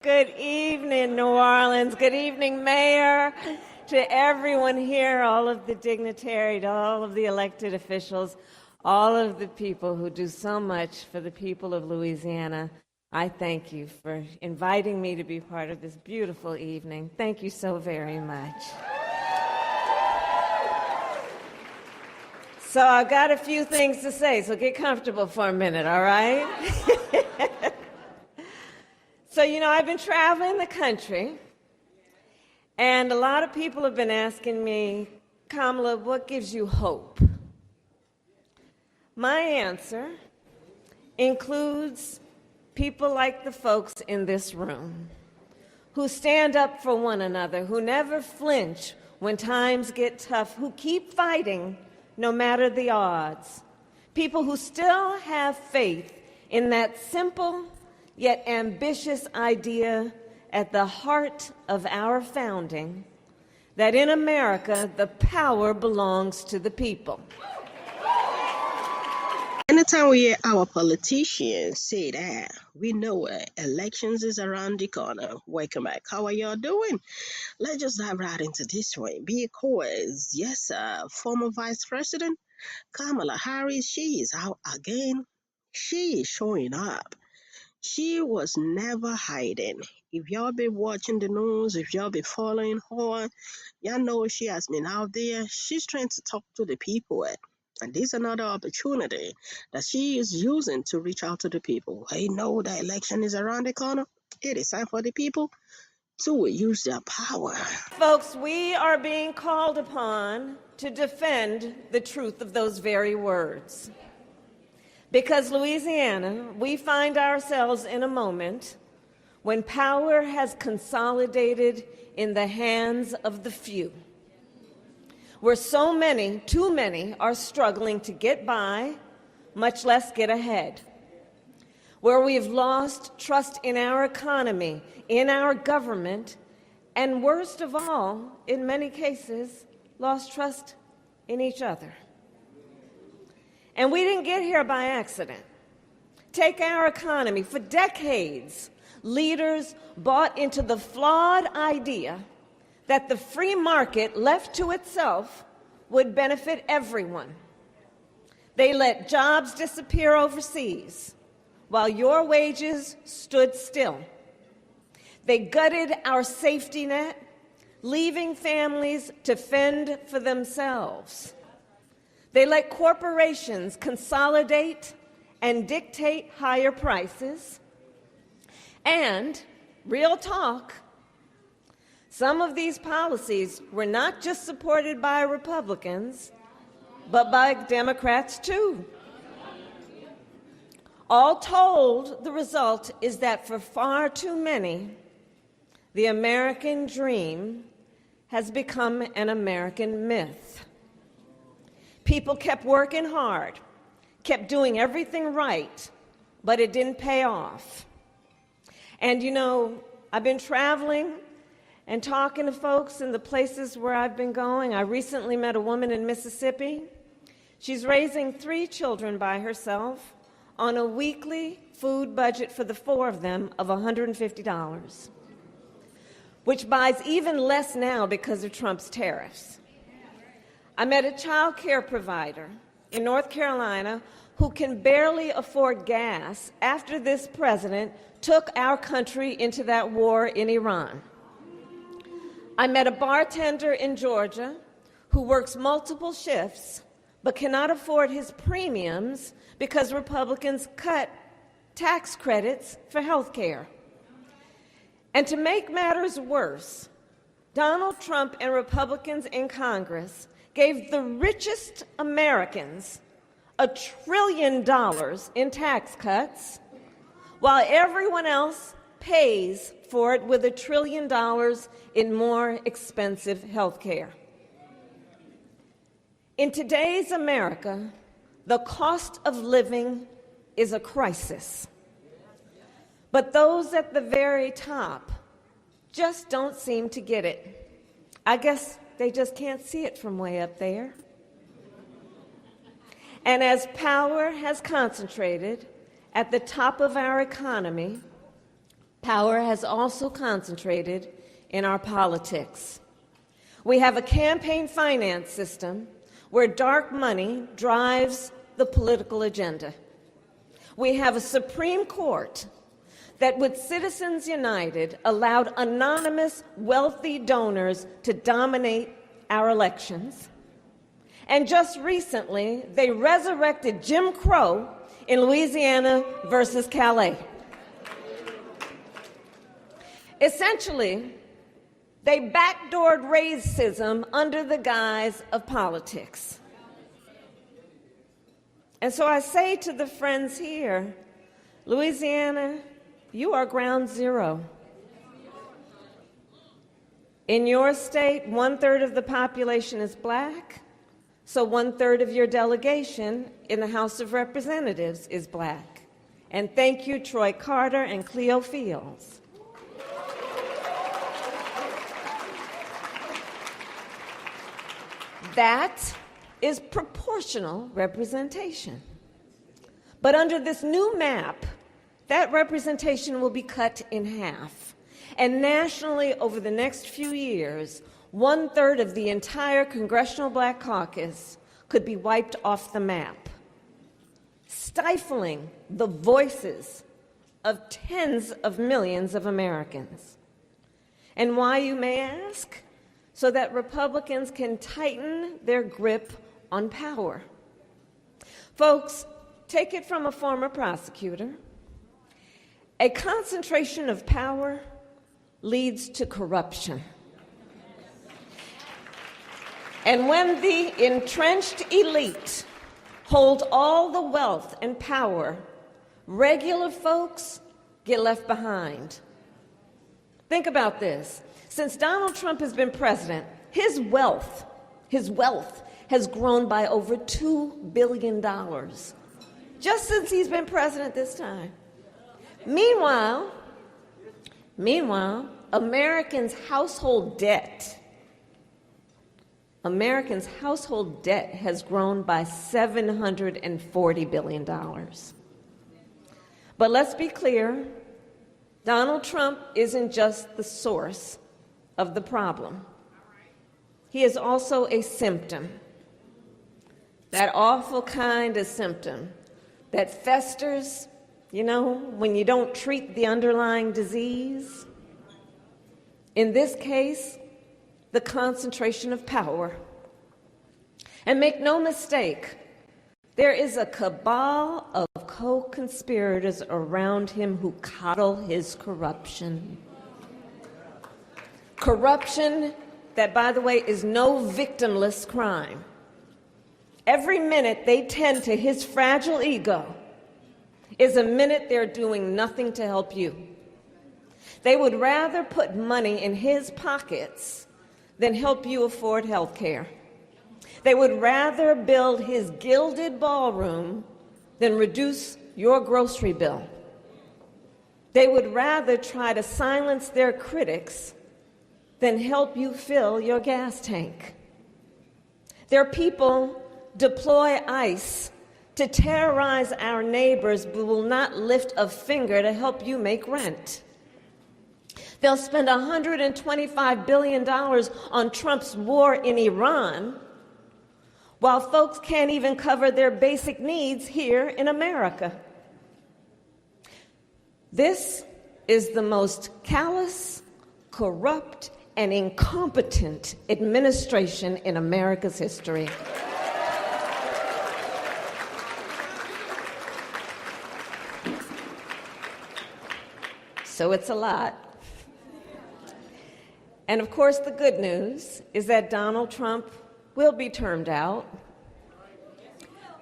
Good evening, New Orleans. Good evening, Mayor. To everyone here, all of the dignitaries, all of the elected officials, all of the people who do so much for the people of Louisiana, I thank you for inviting me to be part of this beautiful evening. Thank you so very much. So I've got a few things to say, so get comfortable for a minute, all right? So, I've been traveling the country, and a lot of people have been asking me, Kamala, what gives you hope? My answer includes people like the folks in this room who stand up for one another, who never flinch when times get tough, who keep fighting no matter the odds. People who still have faith in that simple yet ambitious idea at the heart of our founding, that in America, the power belongs to the people. Anytime we hear our politicians say that, we know elections is around the corner. Welcome back. How are y'all doing? Let's just dive right into this one. Because, yes, former Vice President Kamala Harris, she is out again. She is showing up. She was never hiding. If y'all been watching the news, if y'all been following her, y'all know she has been out there. She's trying to talk to the people. And this is another opportunity that she is using to reach out to the people. Hey, know the election is around the corner. It is time for the people to use their power. Folks, we are being called upon to defend the truth of those very words. Because Louisiana, we find ourselves in a moment when power has consolidated in the hands of the few, where so many, too many, are struggling to get by, much less get ahead, where we've lost trust in our economy, in our government, and worst of all, in many cases, lost trust in each other. And we didn't get here by accident. Take our economy. For decades, leaders bought into the flawed idea that the free market left to itself would benefit everyone. They let jobs disappear overseas while your wages stood still. They gutted our safety net, leaving families to fend for themselves. They let corporations consolidate and dictate higher prices. And, real talk, some of these policies were not just supported by Republicans, but by Democrats too. All told, the result is that for far too many, the American dream has become an American myth. People kept working hard, kept doing everything right, but it didn't pay off. And I've been traveling and talking to folks in the places where I've been going. I recently met a woman in Mississippi. She's raising 3 children by herself on a weekly food budget for the 4 of them of $150, which buys even less now because of Trump's tariffs. I met a childcare provider in North Carolina who can barely afford gas after this president took our country into that war in Iran. I met a bartender in Georgia who works multiple shifts but cannot afford his premiums because Republicans cut tax credits for health care. And to make matters worse, Donald Trump and Republicans in Congress gave the richest Americans $1 trillion in tax cuts, while everyone else pays for it with $1 trillion in more expensive health care. In today's America, the cost of living is a crisis. But those at the very top just don't seem to get it. I guess they just can't see it from way up there. And as power has concentrated at the top of our economy, Power has also concentrated in our politics. We have a campaign finance system where dark money drives the political agenda. We have a Supreme Court that, with Citizens United, allowed anonymous, wealthy donors to dominate our elections. And just recently, they resurrected Jim Crow in Louisiana versus Calais. Essentially, they backdoored racism under the guise of politics. And so I say to the friends here, Louisiana, you are ground zero. In your state, 1/3 of the population is black, so 1/3 of your delegation in the House of Representatives is black. And thank you, Troy Carter and Cleo Fields. That is proportional representation. But under this new map, that representation will be cut in half. And nationally, over the next few years, 1/3 of the entire Congressional Black Caucus could be wiped off the map, stifling the voices of tens of millions of Americans. And why, you may ask? So that Republicans can tighten their grip on power. Folks, take it from a former prosecutor. A concentration of power leads to corruption. And when the entrenched elite hold all the wealth and power, regular folks get left behind. Think about this. Since Donald Trump has been president, his wealth has grown by over $2 billion just since he's been president this time. Meanwhile, Americans' household debt has grown by $740 billion. But let's be clear, Donald Trump isn't just the source of the problem. He is also a symptom, that awful kind of symptom that festers, when you don't treat the underlying disease. In this case, the concentration of power. And make no mistake, there is a cabal of co-conspirators around him who coddle his corruption. Corruption that, by the way, is no victimless crime. Every minute they tend to his fragile ego is a minute they're doing nothing to help you. They would rather put money in his pockets than help you afford health care. They would rather build his gilded ballroom than reduce your grocery bill. They would rather try to silence their critics than help you fill your gas tank. Their people deploy ICE to terrorize our neighbors, but will not lift a finger to help you make rent. They'll spend $125 billion on Trump's war in Iran, while folks can't even cover their basic needs here in America. This is the most callous, corrupt, and incompetent administration in America's history. So it's a lot. And of course, the good news is that Donald Trump will be termed out.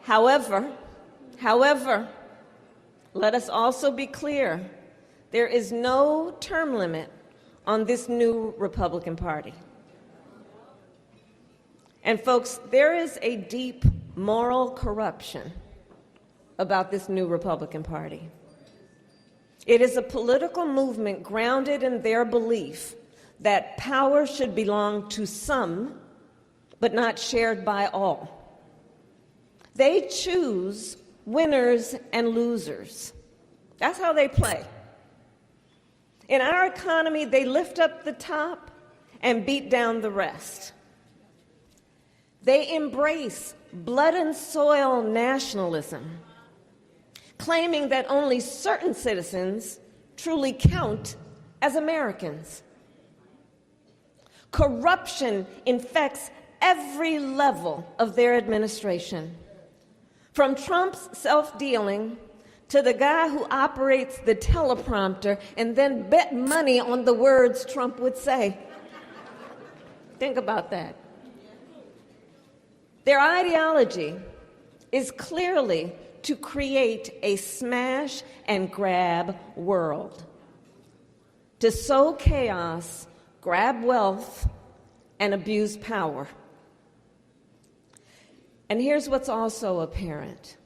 However, let us also be clear, there is no term limit on this new Republican Party. And folks, there is a deep moral corruption about this new Republican Party. It is a political movement grounded in their belief that power should belong to some, but not shared by all. They choose winners and losers. That's how they play. In our economy, they lift up the top and beat down the rest. They embrace blood and soil nationalism, claiming that only certain citizens truly count as Americans. Corruption infects every level of their administration, from Trump's self-dealing to the guy who operates the teleprompter and then bet money on the words Trump would say. Think about that. Their ideology is clearly to create a smash and grab world, to sow chaos, grab wealth, and abuse power. And here's what's also apparent.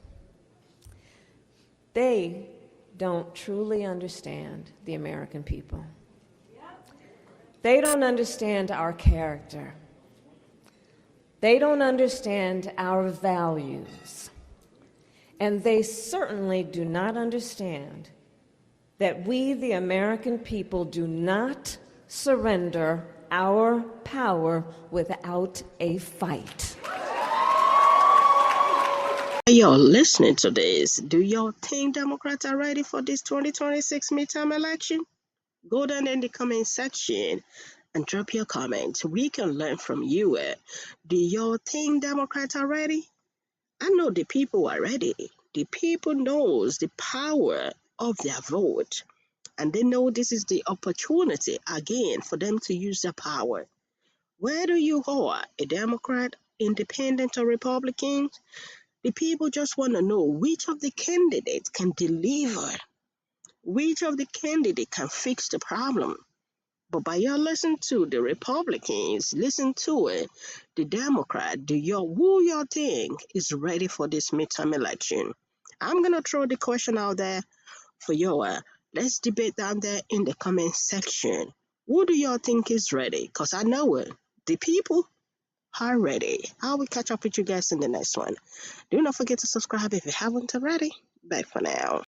They don't truly understand the American people. They don't understand our character. They don't understand our values. And they certainly do not understand that we, the American people, do not surrender our power without a fight. You're listening to this. Do y'all think Democrats are ready for this 2026 midterm election? Go down in the comment section and drop your comments. We can learn from you. Do y'all think Democrats are ready? I know the people are ready. The people knows the power of their vote. And they know this is the opportunity, again, for them to use their power. Whether you are a Democrat, Independent, or Republican, the people just want to know which of the candidates can deliver, which of the candidates can fix the problem. But by y'all listen to the Republicans, listen to it, the Democrat, who y'all think is ready for this midterm election? I'm gonna throw the question out there for y'all. Let's debate down there in the comment section. Who do y'all think is ready? Because I know it. The people are ready. I will catch up with you guys in the next one. Do not forget to subscribe if you haven't already. Bye for now.